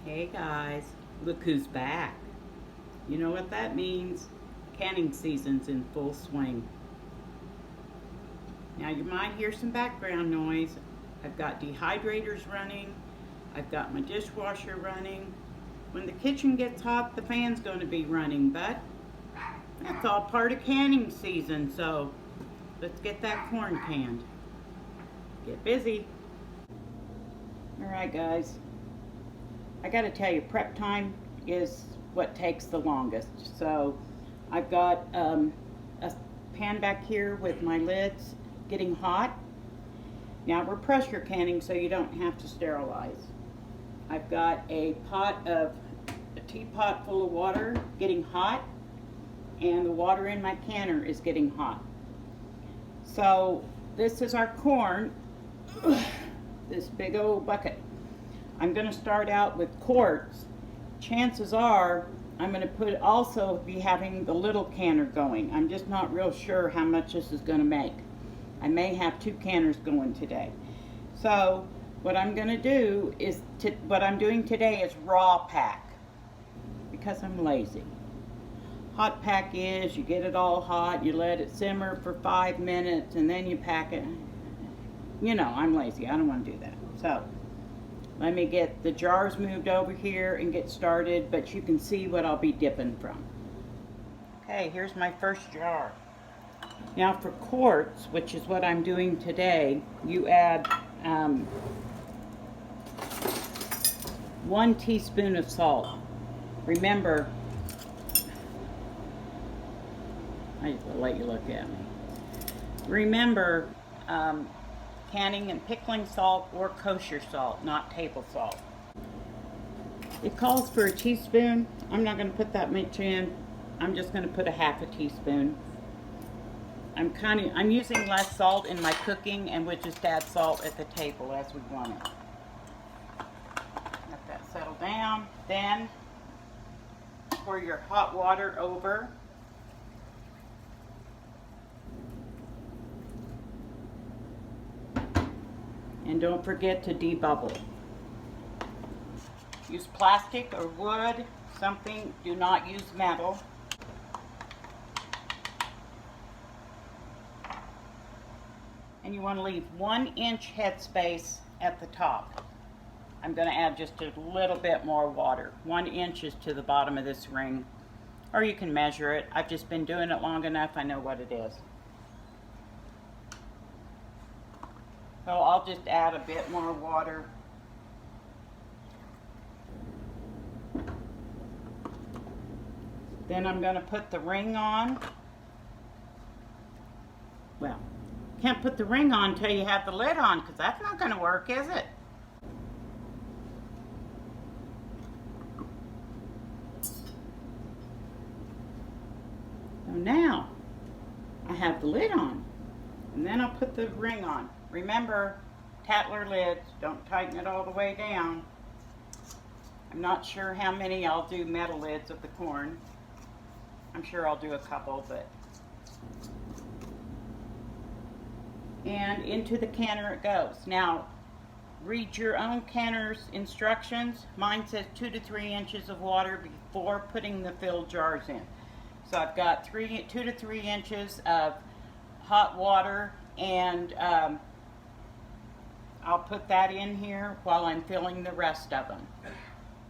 Hey guys, look who's back. You know what that means? Canning season's in full swing. Now you might hear some background noise. I've got dehydrators running. I've got my dishwasher running. When the kitchen gets hot, the fan's going to be running, but that's all part of canning season, so let's get that corn canned. Get busy. Alright guys, I gotta tell you, prep time is what takes the longest. So I've got a pan back here with my lids getting hot. Now we're pressure canning, so you don't have to sterilize. I've got a teapot full of water getting hot, and the water in my canner is getting hot. So this is our corn, this big old bucket. I'm going to start out with quarts. Chances are I'm going to also be having the little canner going. I'm just not real sure how much this is going to make. I may have 2 canners going today. So what I'm going to do is, what I'm doing today is raw pack, because I'm lazy. Hot pack is, you get it all hot, you let it simmer for 5 minutes, and then you pack it. You know, I'm lazy, I don't want to do that. So let me get the jars moved over here and get started, but you can see what I'll be dipping from. Okay, here's my first jar. Now for quarts, which is what I'm doing today, you add 1 teaspoon of salt. Remember, I just will let you look at me. Remember, canning and pickling salt or kosher salt, not table salt. It calls for a teaspoon. I'm not going to put that much in. I'm just going to put a half a teaspoon. I'm using less salt in my cooking, and we'll just add salt at the table as we want it. Let that settle down. Then pour your hot water over. And don't forget to debubble. Use plastic or wood, something, do not use metal. And you want to leave 1 inch headspace at the top. I'm going to add just a little bit more water. 1 inch is to the bottom of this ring. Or you can measure it. I've just been doing it long enough, I know what it is. So I'll just add a bit more water. Then I'm going to put the ring on. Well, can't put the ring on until you have the lid on, because that's not going to work, is it? So now I have the lid on, and then I'll put the ring on. Remember, Tatler lids, don't tighten it all the way down. I'm not sure how many I'll do metal lids of the corn. I'm sure I'll do a couple, but. And into the canner it goes. Now, read your own canner's instructions. Mine says 2 to 3 inches of water before putting the filled jars in. So I've got 2 to 3 inches of hot water, and I'll put that in here while I'm filling the rest of them.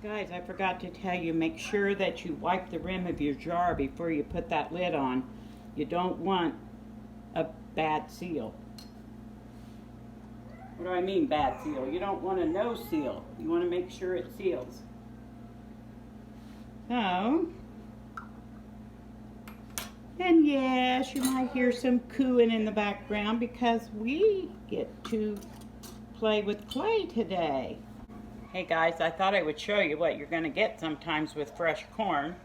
Guys, I forgot to tell you, make sure that you wipe the rim of your jar before you put that lid on. You don't want a bad seal. What do I mean bad seal? You don't want a no seal. You want to make sure it seals. So, and yes, you might hear some cooing in the background because we get to play with clay today. Hey guys, I thought I would show you what you're going to get sometimes with fresh corn.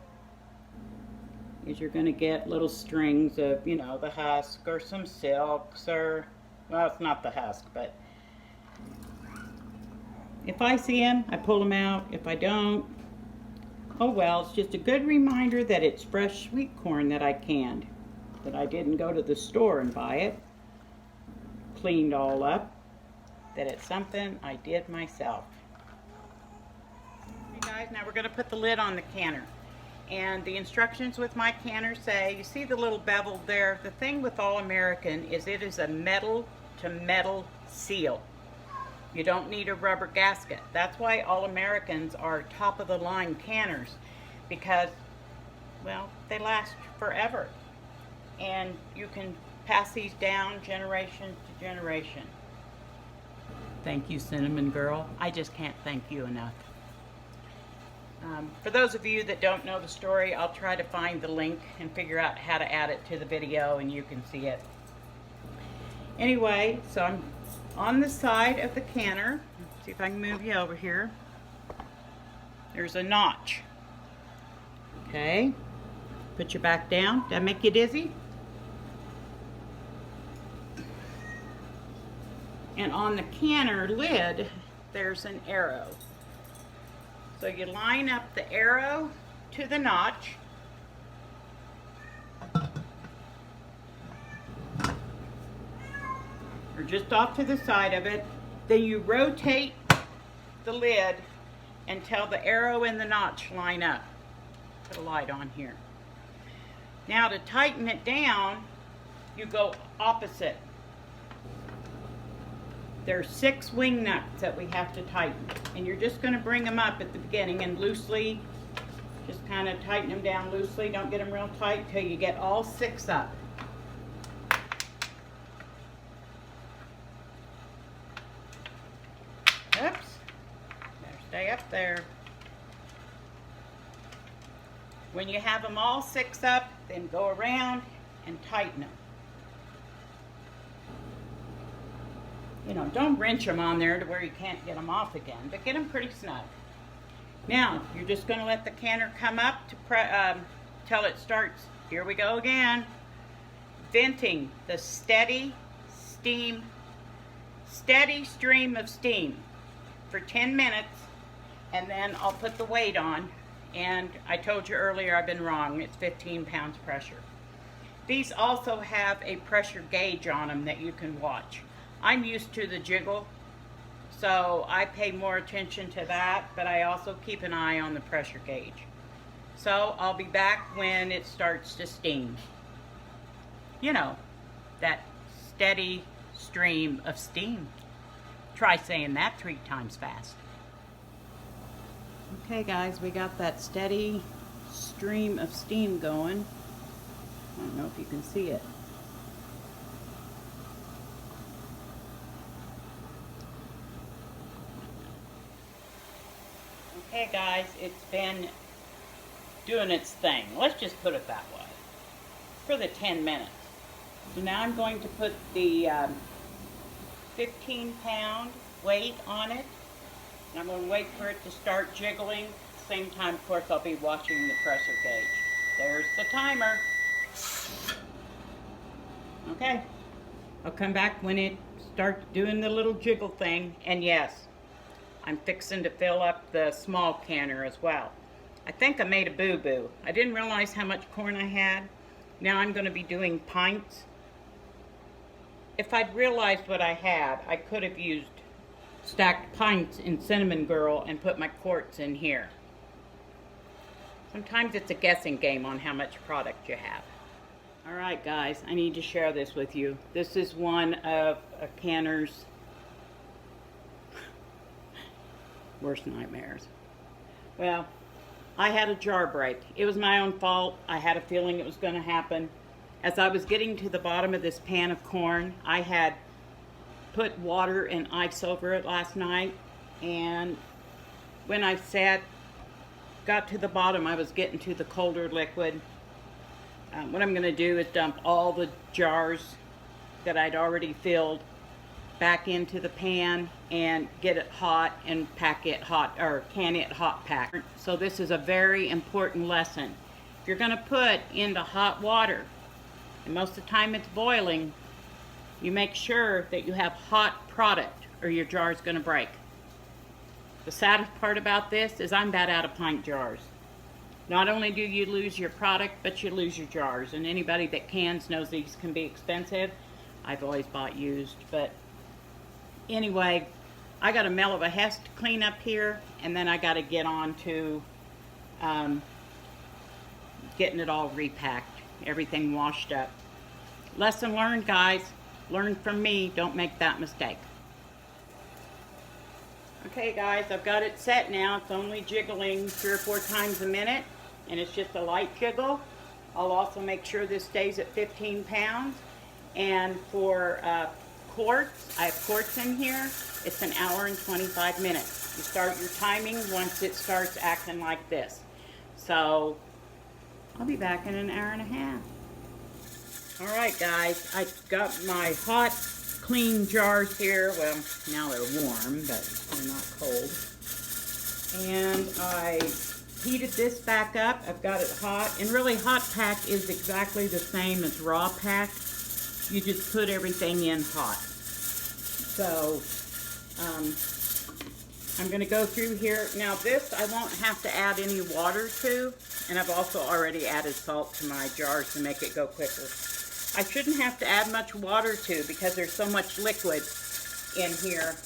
Is you're going to get little strings of, you know, the husk or some silks, or, well, it's not the husk, but if I see them, I pull them out. If I don't, oh well, it's just a good reminder that it's fresh sweet corn that I canned, that I didn't go to the store and buy it, cleaned all up, that it's something I did myself. Hey Guys, now we're going to put the lid on the canner. And the instructions with my canner say, you see the little bevel there? The thing with All American is it is a metal to metal seal. You don't need a rubber gasket. That's why All Americans are top of the line canners, because, well, they last forever. And you can pass these down generation to generation. Thank you, Cinnamon Girl. I just can't thank you enough. For those of you that don't know the story, I'll try to find the link and figure out how to add it to the video and you can see it. Anyway, so I'm on the side of the canner. Let's see if I can move you over here. There's a notch. Okay. Put your back down. Did that make you dizzy? And on the canner lid, there's an arrow. So you line up the arrow to the notch. Or just off to the side of it. Then you rotate the lid until the arrow and the notch line up. Put a light on here. Now to tighten it down, you go opposite. There's 6 wing nuts that we have to tighten, and you're just going to bring them up at the beginning and loosely, just kind of tighten them down loosely. Don't get them real tight till you get all 6 up. Oops. Better stay up there. When you have them all 6 up, then go around and tighten them. You know, don't wrench them on there to where you can't get them off again, but get them pretty snug. Now, you're just going to let the canner come up to till it starts, here we go again, venting the steady stream of steam for 10 minutes, and then I'll put the weight on. And I told you earlier I've been wrong, it's 15 pounds pressure. These also have a pressure gauge on them that you can watch. I'm used to the jiggle, so I pay more attention to that, but I also keep an eye on the pressure gauge. So I'll be back when it starts to steam. You know, that steady stream of steam. Try saying that 3 times fast. Okay guys, we got that steady stream of steam going. I don't know if you can see it. Okay guys, it's been doing its thing. Let's just put it that way. For the 10 minutes. So now I'm going to put the 15-pound weight on it. And I'm going to wait for it to start jiggling. At the same time, of course, I'll be watching the pressure gauge. There's the timer. Okay. I'll come back when it starts doing the little jiggle thing. And yes, I'm fixing to fill up the small canner as well. I think I made a boo-boo. I didn't realize how much corn I had. Now I'm going to be doing pints. If I'd realized what I had, I could have used stacked pints in Cinnamon Girl and put my quarts in here. Sometimes it's a guessing game on how much product you have. Alright guys, I need to share this with you. This is one of a canner's worst nightmares. Well, I had a jar break. It was my own fault. I had a feeling it was going to happen. As I was getting to the bottom of this pan of corn, I had put water and ice over it last night, and when I got to the bottom, I was getting to the colder liquid. What I'm going to do is dump all the jars that I'd already filled back into the pan and get it hot and pack it hot, or can it hot pack. So this is a very important lesson. If you're going to put into hot water, and most of the time it's boiling, you make sure that you have hot product or your jar is going to break. The saddest part about this is I'm about out of pint jars. Not only do you lose your product, but you lose your jars. And anybody that cans knows these can be expensive. I've always bought used, but anyway, I got a Mel of a Hess to clean up here, and then I got to get on to getting it all repacked, everything washed up. Lesson learned, guys. Learn from me. Don't make that mistake. Okay, guys, I've got it set now. It's only jiggling 3 or 4 times a minute, and it's just a light jiggle. I'll also make sure this stays at 15 pounds. And for quarts, I have quarts in here. It's 1 hour and 25 minutes. You start your timing once it starts acting like this. So I'll be back in 1 hour and a half. All right, guys, I got my hot, clean jars here. Well, now they're warm, but they're not cold. And I heated this back up. I've got it hot. And really, hot pack is exactly the same as raw pack. You just put everything in hot. So, I'm going to go through here. Now, this I won't have to add any water to. And I've also already added salt to my jars to make it go quicker. I shouldn't have to add much water to because there's so much liquid in here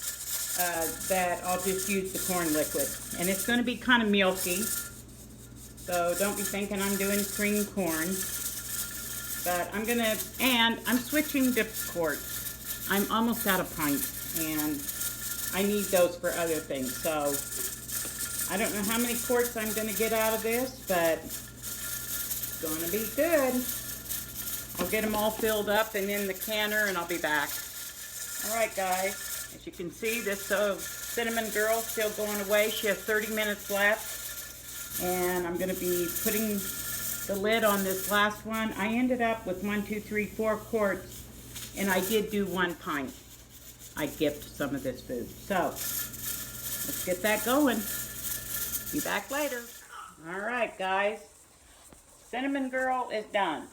that I'll just use the corn liquid. And it's going to be kind of milky, so don't be thinking I'm doing cream corn. But I'm switching to quarts. I'm almost out of pints, and I need those for other things. So I don't know how many quarts I'm going to get out of this, but it's going to be good. I'll get them all filled up and in the canner, and I'll be back. All right, guys. As you can see, this cinnamon girl still going away. She has 30 minutes left, and I'm going to be putting the lid on this last one. I ended up with 1, 2, 3, 4 quarts, and I did do 1 pint. I gift some of this food. So let's get that going. Be back later. All right, guys. Cinnamon girl is done.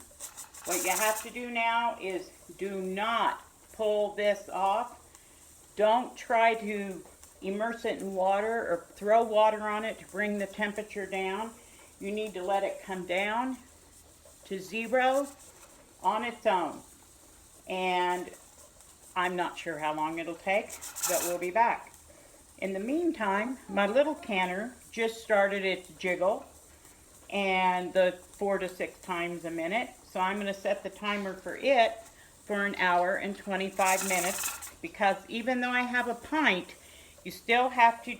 What you have to do now is do not pull this off. Don't try to immerse it in water or throw water on it to bring the temperature down. You need to let it come down to 0 on its own. And I'm not sure how long it'll take, but we'll be back. In the meantime, my little canner just started its jiggle, and the 4 to 6 times a minute. So I'm going to set the timer for it for 1 hour and 25 minutes, because even though I have a pint, you still have to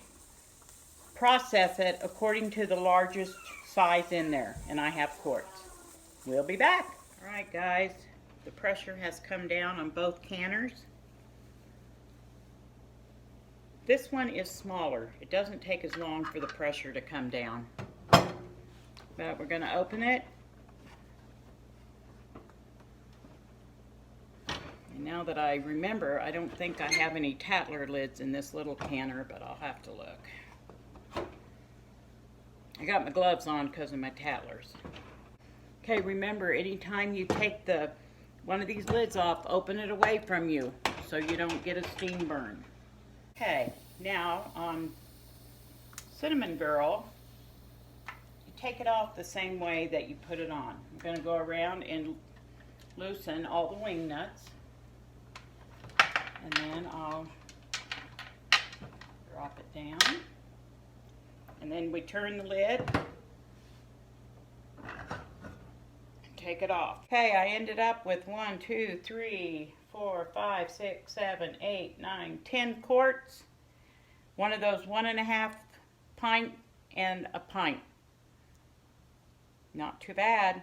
process it according to the largest size in there, and I have quarts. We'll be back. All right, guys, the pressure has come down on both canners. This one is smaller. It doesn't take as long for the pressure to come down. But we're going to open it. And now that I remember, I don't think I have any Tatler lids in this little canner, but I'll have to look. I got my gloves on because of my Tatlers. Okay, remember, anytime you take one of these lids off, open it away from you so you don't get a steam burn. Okay, now on Cinnamon Girl, you take it off the same way that you put it on. I'm going to go around and loosen all the wing nuts, and then I'll drop it down, and then we turn the lid, take it off. Okay, I ended up with 1, 2, 3, 4, 5, 6, 7, 8, 9, 10 quarts. One of those 1.5 pint and a pint. Not too bad.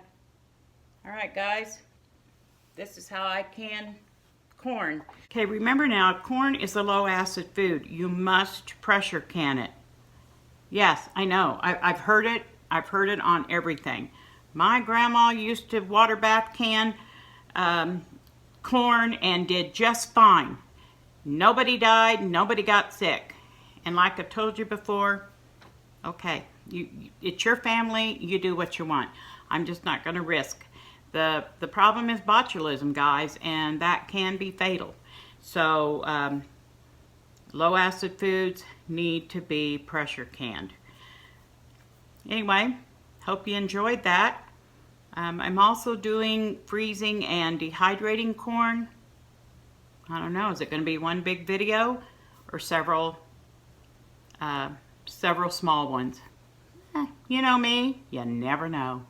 All right, guys, this is how I can corn. Okay, remember now, corn is a low acid food. You must pressure can it. Yes, I know. I've heard it. I've heard it on everything. My grandma used to water bath can corn and did just fine. Nobody died, nobody got sick. And like I told you before, okay, it's your family, you do what you want. I'm just not going to risk. The problem is botulism, guys, and that can be fatal. So low acid foods need to be pressure canned. Anyway, hope you enjoyed that. I'm also doing freezing and dehydrating corn. I don't know, is it going to be one big video or several small ones. You know me, you never know.